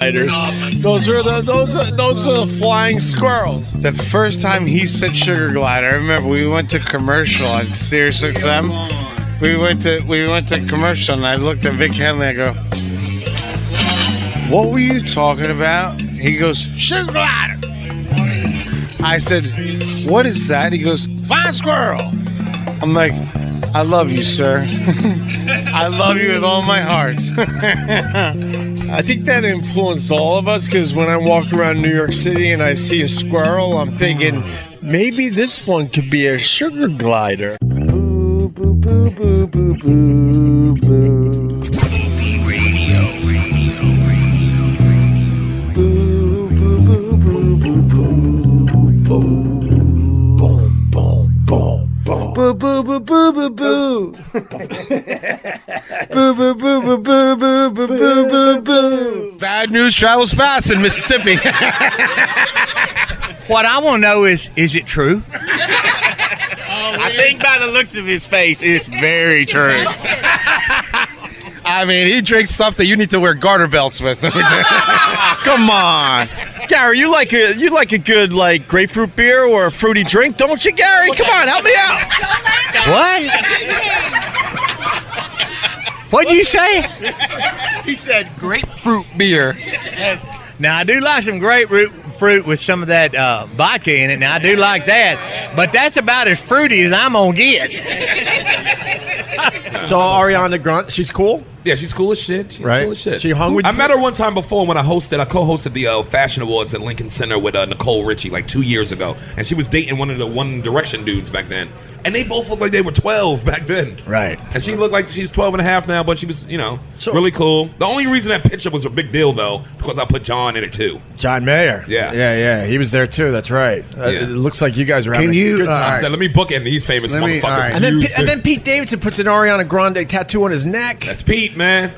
Those are the flying squirrels. The first time he said sugar glider, I remember we went to commercial on Sirius XM. We went to commercial, and I looked at Vic Henley. I go, "What were you talking about?" He goes, "Sugar glider." I said, "What is that?" He goes, "Flying squirrel." I'm like, "I love you, sir. I love you with all my heart." I think that influenced all of us, because when I walk around New York City and I see a squirrel, I'm thinking, maybe this one could be a sugar glider. Boo, boo, boo, boo, boo, boo, boo. Opie Radio. Boo, boo, boo, boo, boo, boo, boo. Boom, boom, boom, boom. Boo, boo, boo, boo, boo, boo. Boo, boo, boo, boo, boo, boo, boo, boo, boo, boo. Bad news travels fast in Mississippi. What I want to know is it true? I think by the looks of his face, it's very true. I mean, he drinks stuff that you need to wear garter belts with. Come on. Gary, you like a good like grapefruit beer or a fruity drink, don't you, Gary? Come on, help me out. What? What'd you say? He said grapefruit beer. Now, I do like some grapefruit with some of that vodka in it. Now, I do like that. But that's about as fruity as I'm going to get. So, Ariana Grande, she's cool? Yeah, she's cool as shit. She's cool as shit. She hung with I met her one time before when I co-hosted the Fashion Awards at Lincoln Center with Nicole Richie like 2 years ago. And she was dating one of the One Direction dudes back then. And they both looked like they were 12 back then. Right. And she looked like she's 12 and a half now, but she was, really cool. The only reason that picture was a big deal, though, because I put John in it, too. John Mayer. Yeah. He was there, too. That's right. It looks like you guys are having a good time. I said, let me book him. He's famous motherfuckers. Right. And then Pete Davidson puts an Ariana Grande tattoo on his neck. That's Pete, man.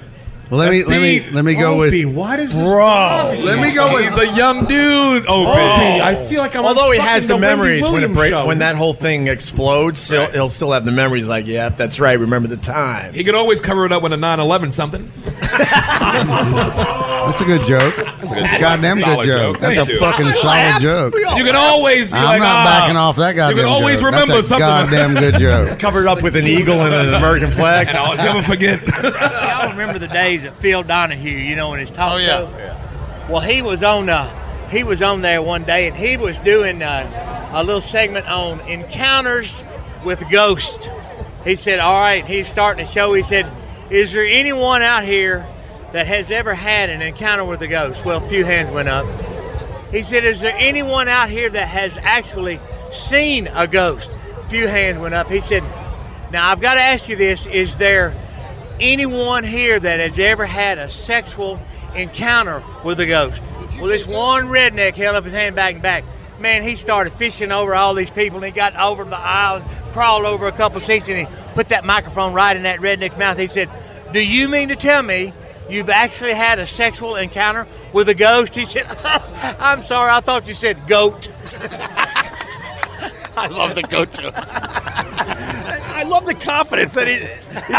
Well, let me go Opie, with. what is this? Bro, let me go with. He's a young dude. Opie, I feel like I'm. Although he has the memories when when that whole thing explodes, he'll still have the memories. Like, yeah, that's right. Remember the time. He could always cover it up with a 9/11 something. That's a good joke. That's a goddamn good joke. That's a fucking solid joke. You can always be I'm not backing off that goddamn joke. You can always remember That's a something. goddamn good joke. Covered up with an eagle and an American flag. I'll never forget. Y'all remember the days of Phil Donahue, in his talk show? Yeah. Well, he was on there one day, and he was doing a little segment on encounters with ghosts. He said, all right, he's starting the show. He said, is there anyone out here that has ever had an encounter with a ghost? Well, a few hands went up. He said, is there anyone out here that has actually seen a ghost? A few hands went up. He said, now I've got to ask you this, is there anyone here that has ever had a sexual encounter with a ghost? Well, this one redneck held up his hand back and back. Man, he started fishing over all these people, and he got over the aisle and crawled over a couple seats, and he put that microphone right in that redneck's mouth. He said, do you mean to tell me you've actually had a sexual encounter with a ghost? He said, I'm sorry, I thought you said goat. I love the goat jokes. I love the confidence that he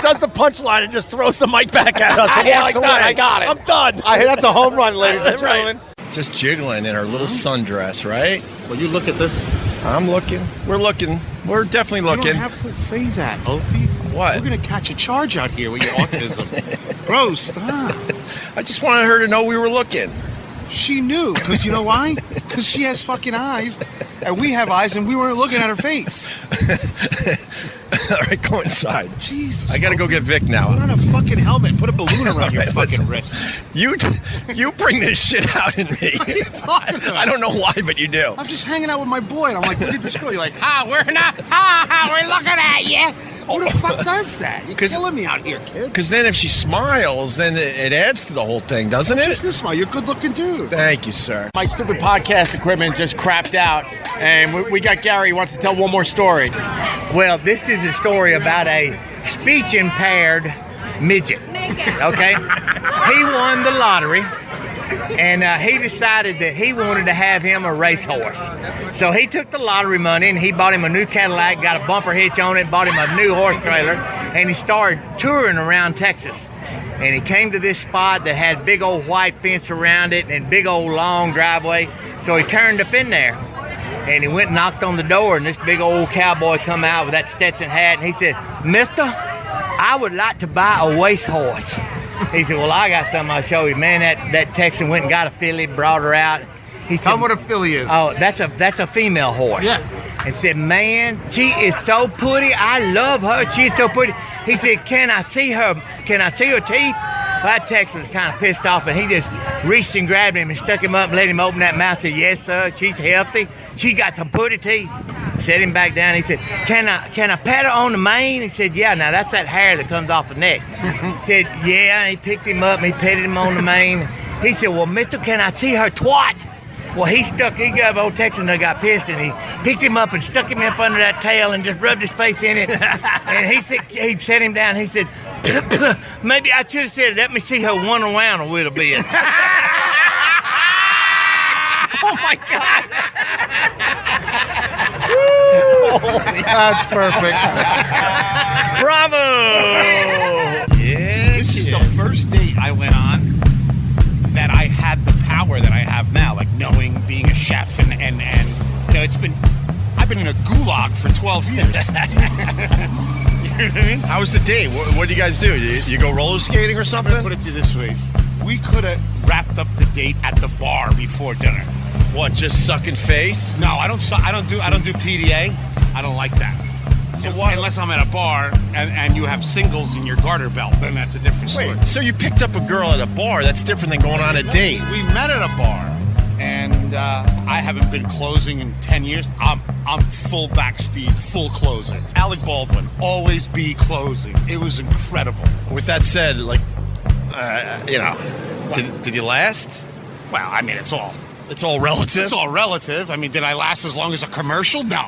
does the punchline and just throws the mic back at us. I got it. I'm done. That's a home run, ladies and gentlemen. Just jiggling in her little sundress, right? Well, you look at this. I'm looking. We're looking. We're definitely looking. You don't have to say that, Opie. What? We're going to catch a charge out here with your autism. Bro, stop. I just wanted her to know we were looking. She knew, because you know why? Because she has fucking eyes, and we have eyes, and we weren't looking at her face. All right, go inside. Jesus. I got to go get Vic now. Put on a fucking helmet and put a balloon around your fucking wrist. You bring this shit out in me. What are you talking about? I don't know why, but you do. I'm just hanging out with my boy, and I'm like, look at this girl. You're like, we're looking at you. who the fuck does that? You're killing me out here, kid. Because then if she smiles, then it adds to the whole thing, doesn't it? She's going to smile. You're a good-looking dude. Thank you, sir. My stupid podcast equipment just crapped out, and we got Gary who wants to tell one more story. Well, this is a story about a speech-impaired midget, okay? He won the lottery, and he decided that he wanted to have him a racehorse. So he took the lottery money, and he bought him a new Cadillac, got a bumper hitch on it, bought him a new horse trailer, and he started touring around Texas. And he came to this spot that had big old white fence around it and big old long driveway. So he turned up in there. And he went and knocked on the door, and this big old cowboy come out with that Stetson hat, and he said, "Mister, I would like to buy a race horse." He said, "Well, I got something I'll show you." Man, that Texan went and got a filly, brought her out. He said, "Tell me what a filly is." "Oh, that's a female horse." Yeah. And said, "Man, she is so pretty. I love her. She's so pretty." He said, "Can I see her? Can I see her teeth?" Well, that Texan was kind of pissed off, and he just reached and grabbed him and stuck him up and let him open that mouth. Said, "Yes, sir. She's healthy. She got some pretty teeth." Set him back down. He said, Can I pat her on the mane?" He said, "Yeah, now that's that hair that comes off the neck." He said, "Yeah." And he picked him up and he petted him on the mane. He said, "Well, mister, can I see her twat?" Well, he got old Texan that got pissed, and he picked him up and stuck him up under that tail and just rubbed his face in it. And he said, he set him down. He said, "Maybe I should have said, let me see her run around a little bit." Oh my God! That's perfect. Bravo! Yeah, this is the first date I went on that I had the power that I have now, like knowing, being a chef, and you know, I've been in a gulag for 12 years. You know what I mean? How was the date? What do you guys do? You go roller skating or something? Put it to you this way: we could have wrapped up the date at the bar before dinner. What? Just sucking face? No, I don't do PDA. I don't like that. So unless I'm at a bar and you have singles in your garter belt, then that's a different story. Wait, so you picked up a girl at a bar? That's different than going on a date. We met at a bar, and I haven't been closing in 10 years. I'm full back speed, full closing. Alec Baldwin, always be closing. It was incredible. With that said, like, you know, did you last? Well, I mean, it's all relative. It's all relative. I mean, did I last as long as a commercial? No.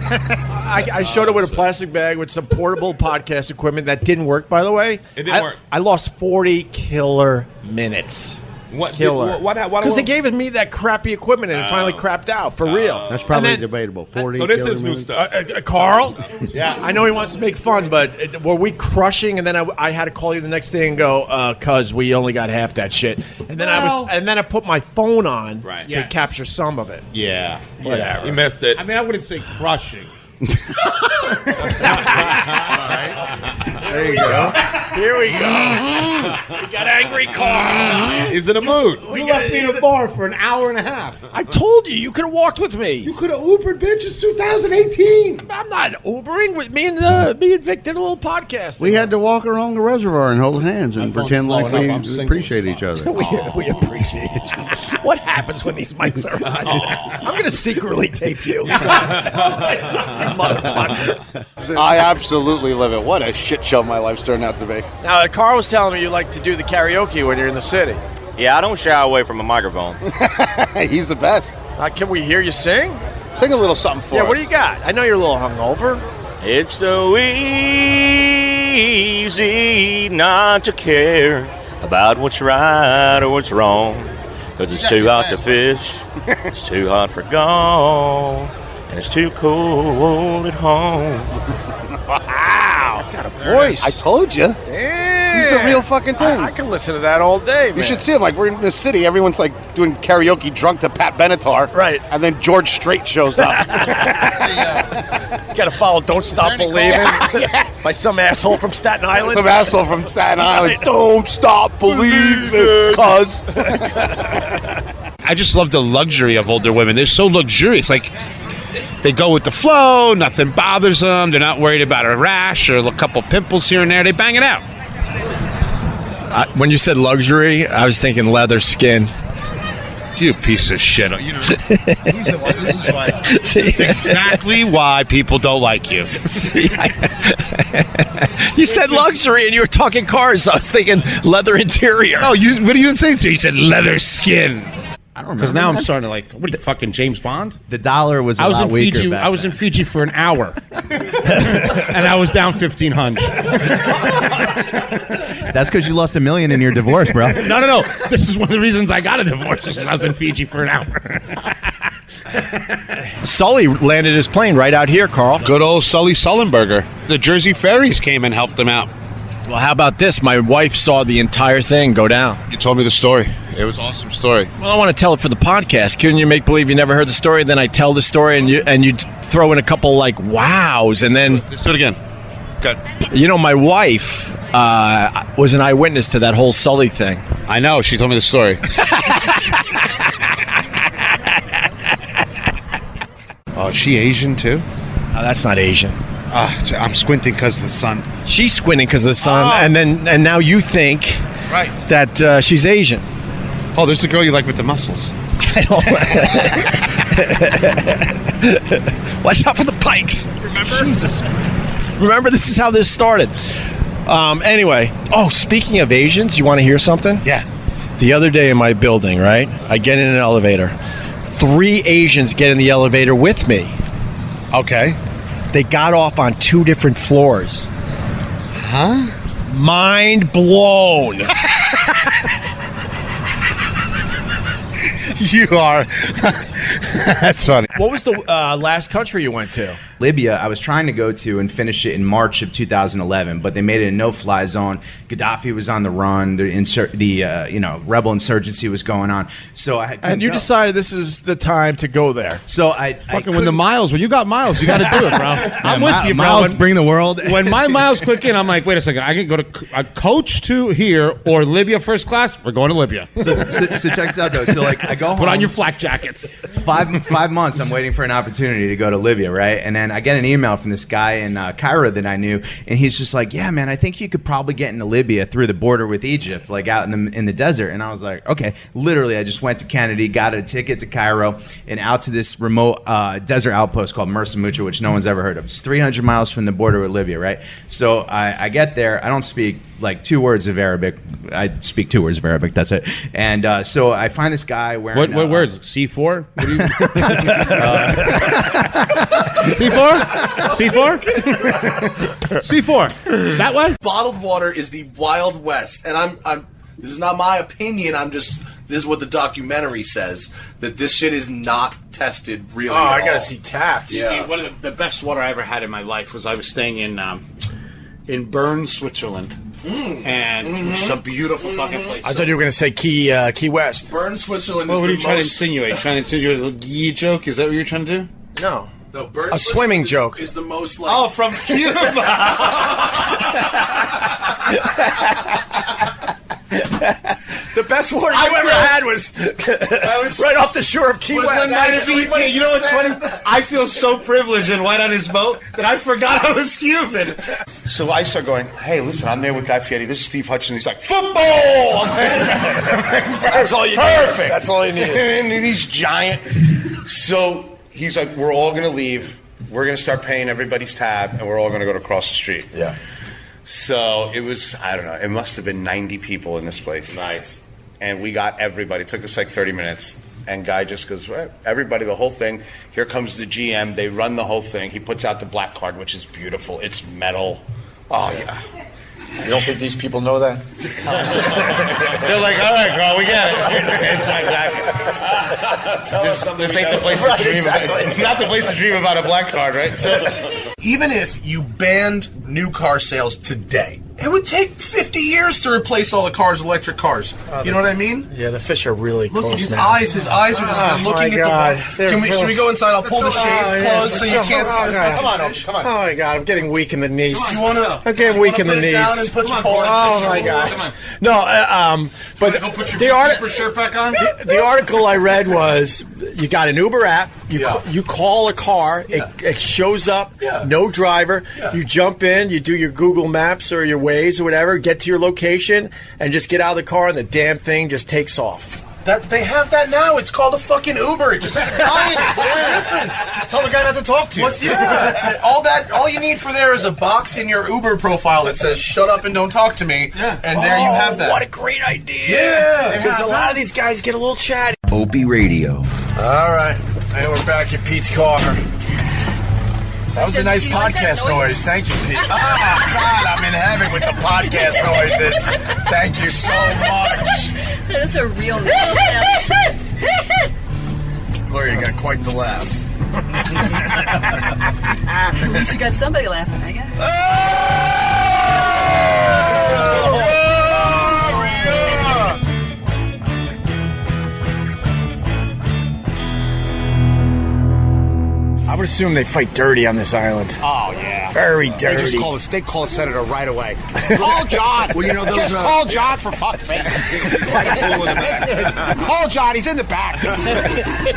I showed up with a plastic bag with some portable podcast equipment that didn't work, by the way. It didn't work. I lost 40 killer minutes. What? Killer. Because they gave me that crappy equipment and it finally crapped out, for real. That's probably And then- debatable. 40. So this killer is new minutes. stuff. Carl? Yeah, I know he wants to make fun, but were we crushing? And then I had to call you the next day and go, "Cuz we only got half that shit." And then I put my phone on to capture some of it. Yeah. Whatever. You missed it. I mean, I wouldn't say crushing. There you go. Here we go. We got angry Carl. He's in a mood. You left me in a bar for an hour and a half. I told you could have walked with me. You could have Ubered, bitch. It's 2018. I'm not Ubering. With me and Vic did a little podcast. We had to walk along the reservoir and hold hands and pretend like we appreciate each other. We appreciate it. What happens when these mics are on? I'm going to secretly tape you. Motherfucker. I absolutely live it. What a shit show my life's turned out to be. Now, Carl was telling me you like to do the karaoke when you're in the city. Yeah, I don't shy away from a microphone. He's the best. Can we hear you sing? Sing a little something for us. Yeah, what do you got? I know you're a little hungover. It's so easy not to care about what's right or what's wrong, 'cause it's too hot to fish, it's too hot for golf, and it's too cold at home. Wow. He's got a voice. I told you. Damn. He's the real fucking thing. I can listen to that all day, man. You should see him. Like, we're in the city. Everyone's like doing karaoke drunk to Pat Benatar. Right. And then George Strait shows up. He's got to follow Don't Stop Believing by some asshole from Staten Island. Some asshole from Staten Island. Don't stop believing, cuz. I just love the luxury of older women. They're so luxurious. Like, they go with the flow. Nothing bothers them. They're not worried about a rash or a couple pimples here and there. They bang it out. When you said luxury, I was thinking leather skin. You piece of shit. You know, this is exactly why people don't like you. You said luxury and you were talking cars. So I was thinking leather interior. No, what do you say? You said leather skin. I don't Because remember now I'm that. starting to like, what are you, fucking James Bond? The dollar was I was in weaker Fiji. back I was in Fiji for an hour, and I was down 1,500. That's because you lost $1 million in your divorce, bro. No. This is one of the reasons I got a divorce. Because I was in Fiji for an hour. Sully landed his plane right out here, Carl. Good old Sully Sullenberger. the Jersey Ferries came and helped them out. Well, how about this? My wife saw the entire thing go down. You told me the story. It was an awesome story. Well, I want to tell it for the podcast. Couldn't you make believe you never heard the story? Then I tell the story, and you throw in a couple like wows, and then let's do it again. Good. You know, my wife was an eyewitness to that whole Sully thing. I know. She told me the story. Oh, is she Asian too? Oh, that's not Asian. I'm squinting because of the sun. She's squinting because of the sun, and now you think that she's Asian. Oh, there's the girl you like with the muscles. I don't. Watch out for the pikes. Remember? Jesus. Remember, this is how this started. Anyway. Oh, speaking of Asians, you want to hear something? Yeah. The other day in my building, right? I get in an elevator. 3 Asians get in the elevator with me. Okay. They got off on 2 different floors. Huh? Mind blown. You are. That's funny. What was the last country you went to? Libya. I was trying to go to and finish it in March of 2011, but they made it a no-fly zone. Gaddafi was on the run. The rebel insurgency was going on. So and you decided this is the time to go there. So when you got miles, you got to do it, bro. I'm with you, bro. Miles bring the world. When my miles click in, I'm like, wait a second. I can go to a coach to here or Libya first class. We're going to Libya. So check this out though. So like I go home. Put on your flak jackets. 5 months. I'm waiting for an opportunity to go to Libya, right? And then I get an email from this guy in Cairo that I knew, and he's just like, "Yeah, man, I think you could probably get into Libya through the border with Egypt, like out in the desert." And I was like, "Okay." Literally, I just went to Kennedy, got a ticket to Cairo, and out to this remote desert outpost called Mersa Mutra, which no one's ever heard of. It's 300 miles from the border with Libya, right? So I get there. I don't speak like 2 words of Arabic. I speak 2 words of Arabic. That's it. And so I find this guy wearing what words? C4? What do you? C4? C4? C4. That way? Bottled water is the Wild West, and I'm. This is not my opinion. This is what the documentary says, that this shit is not tested really. Oh, I gotta see Taft. Yeah. One of the best water I ever had in my life was I was staying in Bern, Switzerland. And which is a beautiful fucking place. I thought you were going to say Key West. Bern, Switzerland. What is were you the trying to most... insinuate? Trying to insinuate a little gee joke? Is that what you're trying to do? No. No, Bern, a swimming joke is the most like. Oh, from Cuba. The best water you ever had was right off the shore of Key West. You know what's funny? I feel so privileged and white on his boat that I forgot I was Cuban. So I start going, hey, listen, I'm there with Guy Fieri. This is Steve Hutchinson. He's like, football! That's all you need. Perfect. That's all you need. And he's giant. So he's like, we're all going to leave. We're going to start paying everybody's tab, and we're all going to go to cross the street. Yeah. So it was, I don't know, it must have been 90 people in this place. Nice. And we got everybody. It took us like 30 minutes. And Guy just goes, well, everybody, the whole thing. Here comes the GM. They run the whole thing. He puts out the black card, which is beautiful. It's metal. Oh, yeah. You don't think these people know that? They're like, all right, girl, we get it. This ain't the place to dream about. It's not the place to dream about a black card, right? So, even if you banned new car sales today, it would take 50 years to replace all the cars with electric cars. You know what I mean? Yeah, the fish are really Look close at his now. eyes. His eyes are just looking at the wall. Should we go inside? I'll pull the shades closed so you can't see. come on. Oh my God, I'm getting weak in the knees. You wanna? I'm getting weak in the knees. Down and put your pole in. Oh my God. No, but Go put your the keeper shirt back on. The article I read was you got an Uber app. You call a car. It shows up. No driver. You jump in. You do your Google Maps or your Waze or whatever. Get to your location and just get out of the car, and the damn thing just takes off. That they have that now. It's called a fucking Uber. It just has difference. tell the guy not to talk to you. All you need for there is a box in your Uber profile that says "Shut up and don't talk to me," and there you have that. What a great idea! Yeah, because a lot of these guys get a little chatty. Opie Radio. All right, and we're back at Pete's car. That was a nice podcast noise. Thank you, Pete. God, I'm in heaven with the podcast noises. Thank you so much. That's a real noise. Gloria, you got quite the laugh. At least you got somebody laughing, I guess. I would assume they fight dirty on this island. Oh, yeah. Very dirty. They call it Senator right away. Call John. Well, you know, those, just call John for fuck's sake. Call John. He's in the back.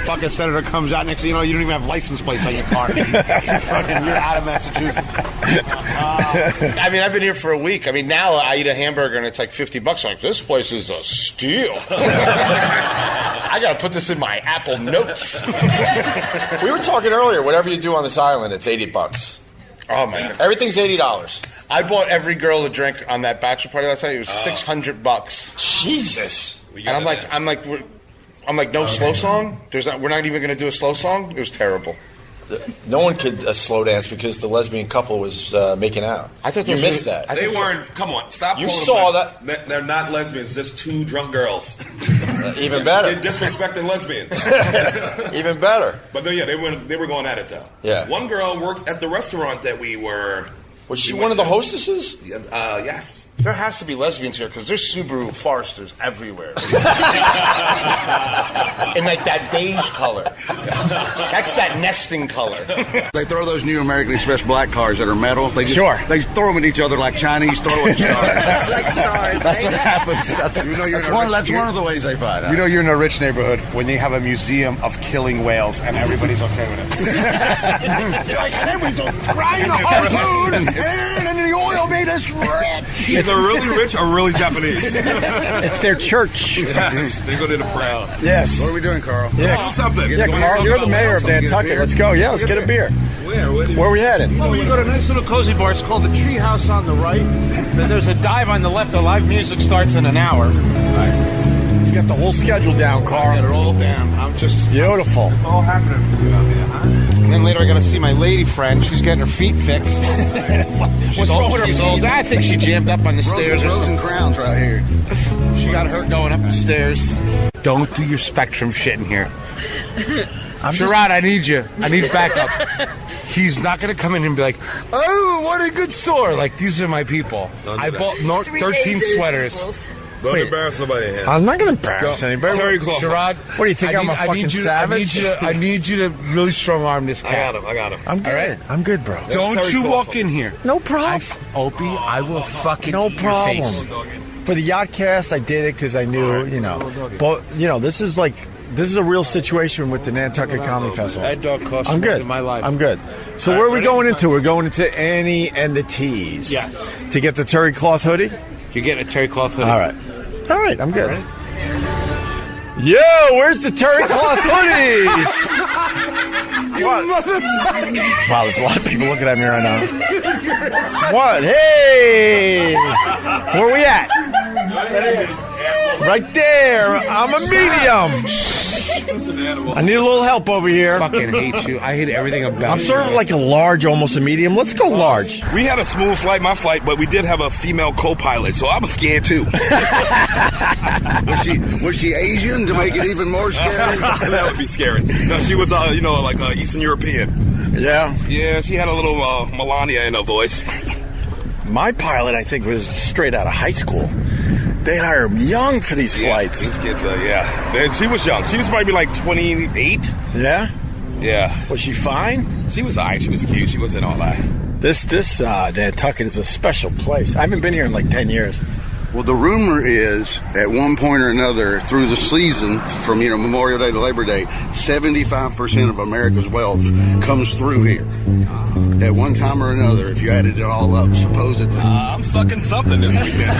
Fucking Senator comes out next thing you know, you don't even have license plates on your car. Fucking, you're out of Massachusetts. I mean, I've been here for a week. I mean, now I eat a hamburger and it's like $50. I'm like, this place is a steal. I got to put this in my Apple Notes. We were talking earlier. Whatever you do on this island, it's $80. Oh my God! Everything's $80. I bought every girl a drink on that bachelor party last night. It was $600. Jesus! And I'm like, no slow song. We're not even going to do a slow song. It was terrible. No one could slow dance because the lesbian couple was making out. I thought you missed that. They weren't. Come on, stop. You saw that. They're not lesbians. Just two drunk girls. Even better. They're disrespecting lesbians. Even better. But then, they were going at it though. Yeah. One girl worked at the restaurant that we were. Was she one of the hostesses? Yes. There has to be lesbians here because there's Subaru Foresters everywhere. In like that beige color. That's that nesting color. They throw those new American Express black cars that are metal. They just, Sure. They throw them at each other like Chinese throwing stars. That's what happens. That's one of the ways they fight. You know you're in a rich neighborhood when they have a museum of killing whales and everybody's okay with it. You're like, and then we go grind the harpoon and the oil made us rich. Either really rich or really Japanese. It's their church. Yes. They go to the prayer. Yes. What are we doing, Carl? Yeah. Do something. Yeah, Carl, you're the mayor of Nantucket. Let's go. Yeah, let's get a beer. Where are we headed? Well, we go to a nice little cozy bar. It's called the Treehouse on the right. Then there's a dive on the left. The live music starts in an hour. You got the whole schedule down, Carl. I got it all down. I'm just beautiful. It's all happening for you out there, huh? And then later I got to see my lady friend. She's getting her feet fixed. What's wrong with her feet? I think she jammed up on the stairs. Rose and crowns right here. She got hurt going up the stairs. Don't do your Spectrum shit in here. Sherrod, I need you. I need backup. He's not going to come in and be like, oh, what a good store. Like, these are my people. I bought 13 sweaters. Don't embarrass nobody here. I'm not going to embarrass anybody. Sherrod, what do you think? I'm a fucking savage? I need you to really strong arm this cat. I got him. I'm good. All right? I'm good, bro. Don't you walk in here. No problem. Opie, I will fucking no eat your problem. face. For the Yachtcast, I did it because I knew, But, this is a real situation with the Nantucket Comedy Festival. That dog cost I'm more good. than my life. I'm good. So where are we going into? We're going into Annie and the Tees. Yes. To get the terry cloth hoodie? You're getting a terry cloth hoodie. All right, I'm good. Yo, where's the terry cloth hoodies? What? Wow, there's a lot of people looking at me right now. What? Hey! Where we at? Right there. I'm a medium. I need a little help over here. Fucking hate you. I hate everything about you. I'm sort of like a large, almost a medium. Let's go large. We had a smooth flight, my flight, but we did have a female co-pilot, so I was scared too. Was she Asian to make it even more scary? That would be scary. No, she was, like Eastern European. Yeah. Yeah, she had a little Melania in her voice. My pilot, I think, was straight out of high school. They hire them young for these flights. These kids, she was young. She was probably like 28. Yeah? Yeah. Was she fine? She was all right. She was cute. She wasn't all that. This Nantucket is a special place. I haven't been here in like 10 years. Well, the rumor is, at one point or another, through the season, from Memorial Day to Labor Day, 75% of America's wealth comes through here. At one time or another, if you added it all up, supposedly. I'm sucking something this weekend.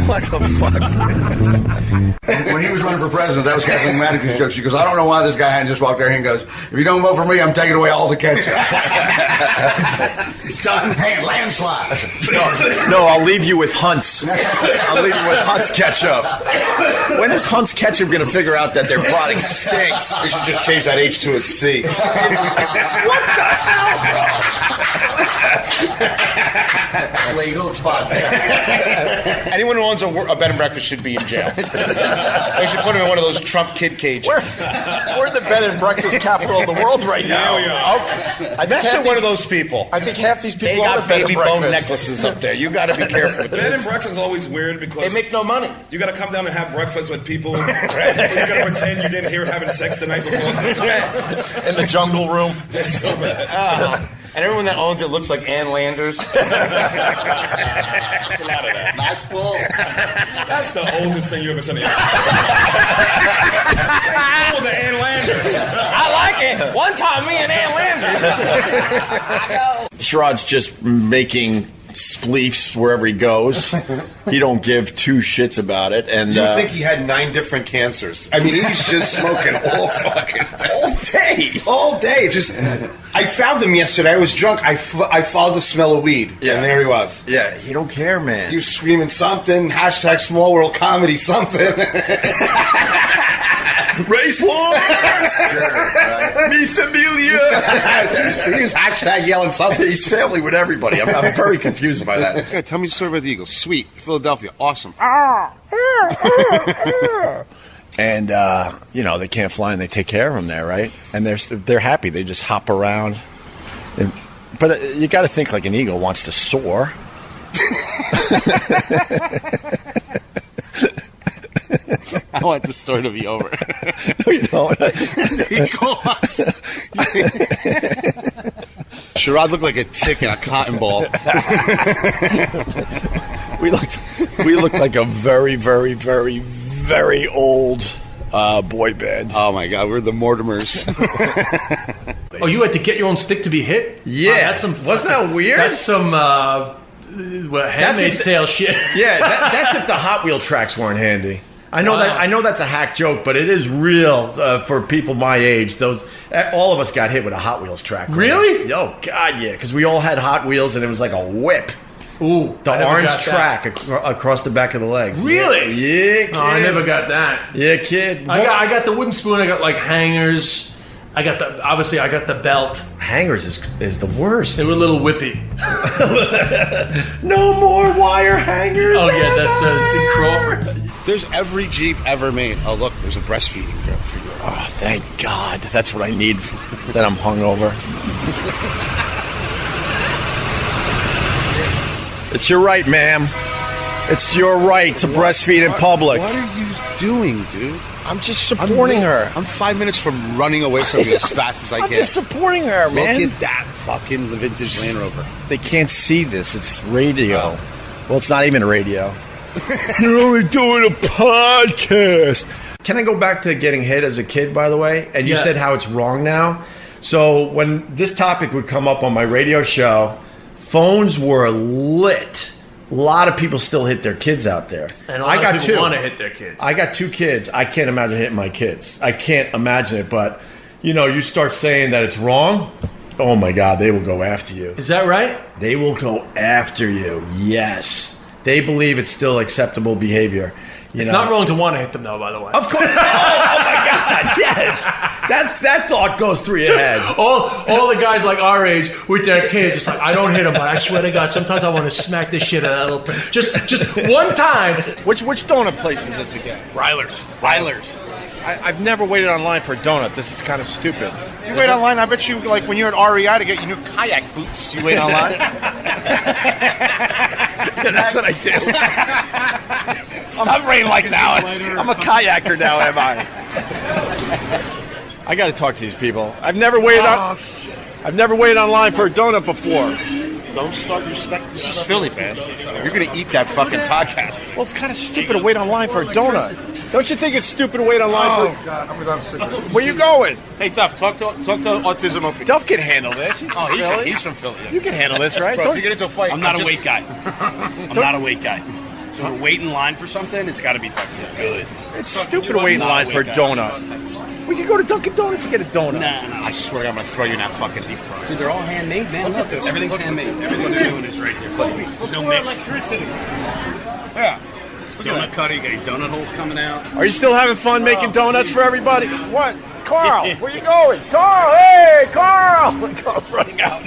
What the fuck? When he was running for president, that was Kathleen Madigan's joke. She goes, I don't know why this guy hadn't just walked there and goes, if you don't vote for me, I'm taking away all the ketchup. It's done. Hey, landslide. No, I'll leave you with Hunt's. I'll leave you with Hunt's ketchup. When is Hunt's ketchup going to figure out that their product stinks? You should just change that H to a C. What the hell, bro? It's legal. It's fun. Anyone who owns a bed and breakfast should be in jail. They should put him in one of those Trump kid cages. We're the bed and breakfast capital of the world right now. That's one of those people. I think half these people they got are bed baby and bone breakfast. necklaces up there. You got to be careful with Bed and this. breakfast is always weird because They make no money. you got to come down and have breakfast with people. You got to pretend you didn't hear having sex the night before. In the jungle room. It's so bad. And everyone that owns it looks like Ann Landers. It's a lot of that. That's bull. That's the oldest thing you ever said. Oh, the Ann Landers. I like it. One time, me and Ann Landers. Sherrod's just making spleefs wherever he goes. He don't give two shits about it. And You would think he had 9 different cancers. I mean, he's just smoking all day. Just, I found him yesterday. I was drunk. I followed the smell of weed, and there he was. Yeah, he don't care, man. He was screaming something. # small world comedy something. Race war. Me familia. He was # yelling something. He's family with everybody. I'm very confused by that. Yeah, tell me the story about the Eagles. Sweet. Philadelphia. Awesome. And they can't fly, and they take care of them there, right? And they're happy. They just hop around. But you got to think like an eagle wants to soar. I want the story to be over. No, you don't. Sherrod looked like a tick in a cotton ball. We looked like a very, very, very, very old boy band. Oh my God, we're the Mortimers. Oh, you had to get your own stick to be hit? Yeah, that's some. Wasn't that weird? That's some Handmaid's Tale shit. Yeah, that's if the Hot Wheel tracks weren't handy. I know that's a hack joke, but it is real for people my age. All of us got hit with a Hot Wheels track. Really? Oh God, yeah, because we all had Hot Wheels, and it was like a whip. Ooh, the orange track across the back of the legs. Really? Yeah, kid. Oh, I never got that. Yeah, kid. I got the wooden spoon. I got like hangers. I got the belt. Hangers is the worst. They were a little whippy. No more wire hangers. Oh yeah, that's Crawford. There's every Jeep ever made. Oh look, there's a breastfeeding girl for you. Oh, thank God. That's what I need. That I'm hungover. It's your right, ma'am. It's your right to breastfeed in public. What are you doing, dude? I'm just supporting her. I'm 5 minutes from running away from you as fast as I I'm can. just supporting her, man. Look at that fucking vintage Land Rover. They can't see this. It's radio. Well, it's not even radio. You're only doing a podcast. Can I go back to getting hit as a kid, by the way? And you said how it's wrong now. So when this topic would come up on my radio show, phones were lit. A lot of people still hit their kids out there. And a lot of people want to hit their kids. I got 2 kids. I can't imagine hitting my kids. I can't imagine it. But, you start saying that it's wrong, oh my God, they will go after you. Is that right? They will go after you. Yes. They believe it's still acceptable behavior. It's not wrong to want to hit them, though, by the way. Of course. Oh my God. Yes. That thought goes through your head. all the guys like our age with their kids, it's like, I don't hit them, but I swear to God, sometimes I want to smack the shit out of that little person. Just one time. Which donut place is this again? Ryler's. I've never waited online for a donut. This is kind of stupid. You wait online. I bet you, like, when you're at REI to get your new kayak boots, you wait online. Yeah, that's what I do. Stop rain like now. I'm a kayaker now, am I? I got to talk to these people. I've never waited online for a donut before. Don't start respect. This is Philly, man. You're going to eat that fucking podcast. Well, it's kind of stupid to wait online for a donut. Don't you think it's stupid to wait online for... God, I'm sick of it. Where you going? Hey, Duff, talk to Autism Opie. Duff can handle this. He's from Philly. You can handle this, right? Bro, if you get into a fight, I'm not a weight guy. I'm not a weight guy. So to wait in line for something, it's got to be fucking good. It's stupid to wait in line for a donut. We could go to Dunkin' Donuts and get a donut. Nah. I swear I'm going to throw you in that fucking deep fryer. Dude, they're all handmade, man. Look, everything's handmade. Everything they're doing is right here. There's no mix. Yeah. Donut cutter, you got your donut holes coming out. Are you still having fun making donuts for everybody? What? Carl, where you going? Carl, hey, Carl! Carl's running out.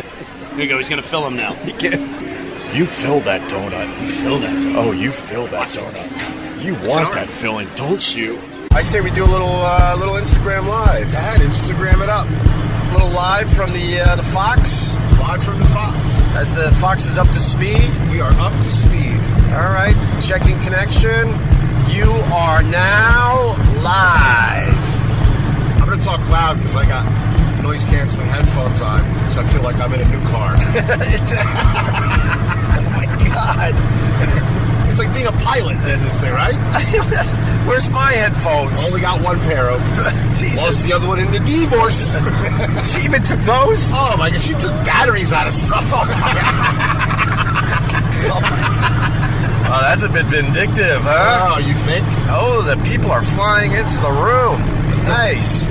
Here you go. He's going to fill him now. You filled that donut. You filled that donut. Oh, you filled that donut. You want that filling, don't you? I say we do a little Instagram live. Go ahead, Instagram it up. A little live from the Fox. Live from the Fox. As the Fox is up to speed. We are up to speed. All right, checking connection. You are now live. I'm going to talk loud because I got noise-canceling headphones on, so I feel like I'm in a new car. Oh, my God. It's like being a pilot in this thing, right? Where's my headphones? Only got one pair open. Jesus. Lost the other one in the divorce. She even took those? Oh, my God. She took batteries out of stuff. Oh, Oh, that's a bit vindictive, huh? Oh, you think? Oh, the people are flying into the room. Nice.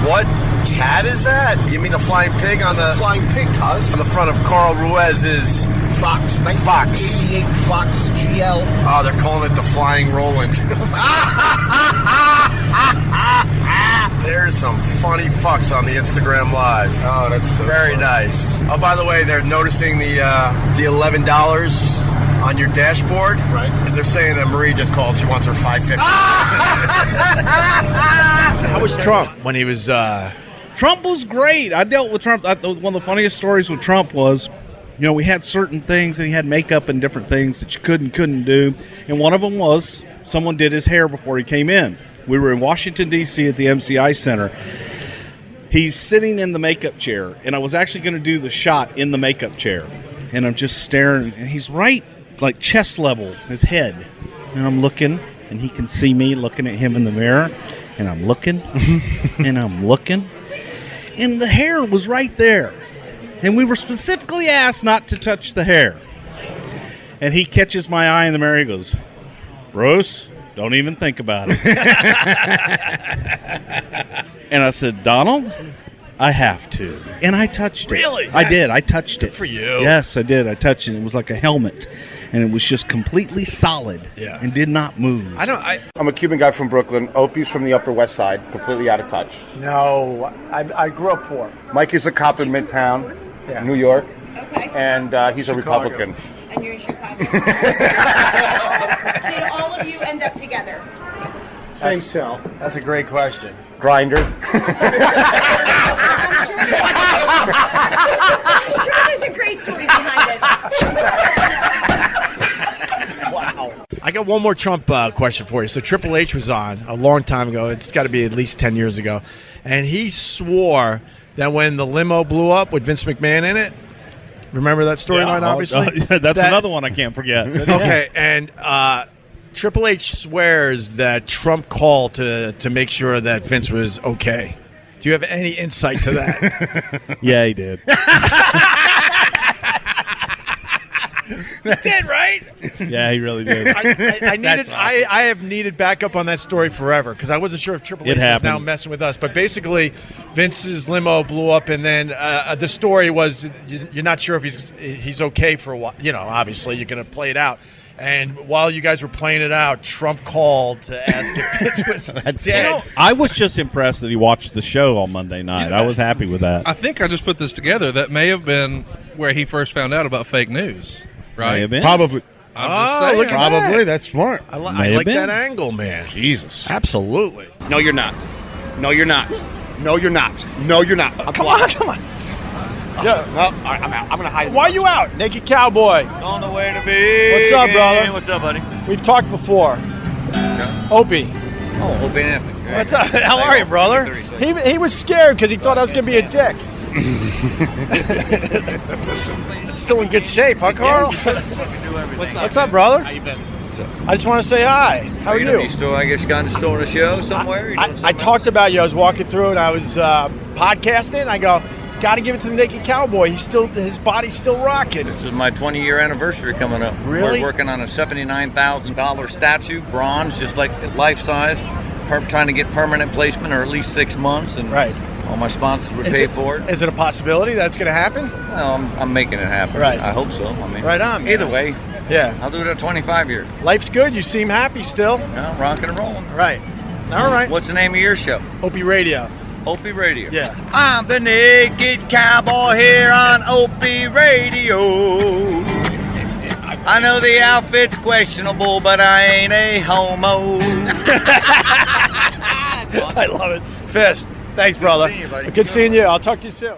What cat is that? You mean the flying pig on the flying pig, cuz? On the front of Carl Ruiz's Fox. Fox. 88 Fox GL. Oh, they're calling it the Flying Roland. There's some funny fucks on the Instagram Live. Oh, that's so very funny. nice. Oh, by the way, they're noticing the $11 on your dashboard. Right. And they're saying that Marie just called. She wants her $5.50. How was Trump when he was... Trump was great. I dealt with Trump. One of the funniest stories with Trump was, we had certain things, and he had makeup and different things that you couldn't do. And one of them was someone did his hair before he came in. We were in Washington, D.C. at the MCI Center. He's sitting in the makeup chair, and I was actually going to do the shot in the makeup chair. And I'm just staring, and he's right, like chest level, his head. And I'm looking, and he can see me looking at him in the mirror. And I'm looking, and I'm looking. And the hair was right there. And we were specifically asked not to touch the hair. And he catches my eye in the mirror. He goes, Bruce, don't even think about it. And I said, Donald, I have to. And I touched it. Really? I did. I touched it. Good for you. Yes, I did. I touched it. It was like a helmet. And it was just completely solid. Yeah. And did not move. I'm a Cuban guy from Brooklyn. Opie's from the Upper West Side, completely out of touch. No, I grew up poor. Mike is a cop in Midtown, New York, and he's a Republican. And you're in Chicago. Did all of you end up together? Same cell. That's a great question. Grinder. I'm sure there's a great story behind this. Wow. I got one more Trump question for you. So Triple H was on a long time ago. It's got to be at least 10 years ago. And he swore that when the limo blew up with Vince McMahon in it, remember that storyline, obviously? That's another one I can't forget. Okay, and Triple H swears that Trump called to make sure that Vince was okay. Do you have any insight to that? Yeah, he did. He did, right? Yeah, he really did. I have needed backup on that story forever because I wasn't sure if Triple H was now messing with us. But basically, Vince's limo blew up, and then the story was you're not sure if he's okay for a while. Obviously, you're going to play it out. And while you guys were playing it out, Trump called to ask if Vince was dead. I was just impressed that he watched the show on Monday night. I was happy with that. I think I just put this together. That may have been where he first found out about fake news. Right? May have been. Probably. I'm just saying. Look at Probably. that. That's smart. I like that angle, man. Jesus. Absolutely. No, you're not. No, you're not. No, you're not. No, you're not. Come on. Yeah. No, all right, I'm out. I'm going to hide. Why are you out? Naked Cowboy. On the way to be. What's up, brother? What's up, buddy? We've talked before. Opie. Oh, Opie and Effie. What's up? How are you, brother? He was scared because he thought I was going to be a dick. It's still in good shape, huh, Carl? What's up, brother? How you been? I just want to say hi. How are you? I guess you got still in a show somewhere? I talked about you. I was walking through and I was podcasting. I go, got to give it to the Naked Cowboy. His body's still rocking. This is my 20-year anniversary coming up. Really? We're working on a $79,000 statue, bronze, just like life-size. Trying to get permanent placement, or at least 6 months, and all my sponsors would pay for it. Is it a possibility that's going to happen? Well, I'm making it happen. Right. I hope so. I mean, right on, man. Either way, yeah, I'll do it at 25 years. Life's good. You seem happy still. No, rocking and rolling. Right. All right. What's the name of your show? Opie Radio. Opie Radio. Yeah. I'm the naked cowboy here on Opie Radio. I know the outfit's questionable, but I ain't a homo. I love it. Fist. Thanks, brother. Good seeing you, buddy. Good seeing you. I'll talk to you soon.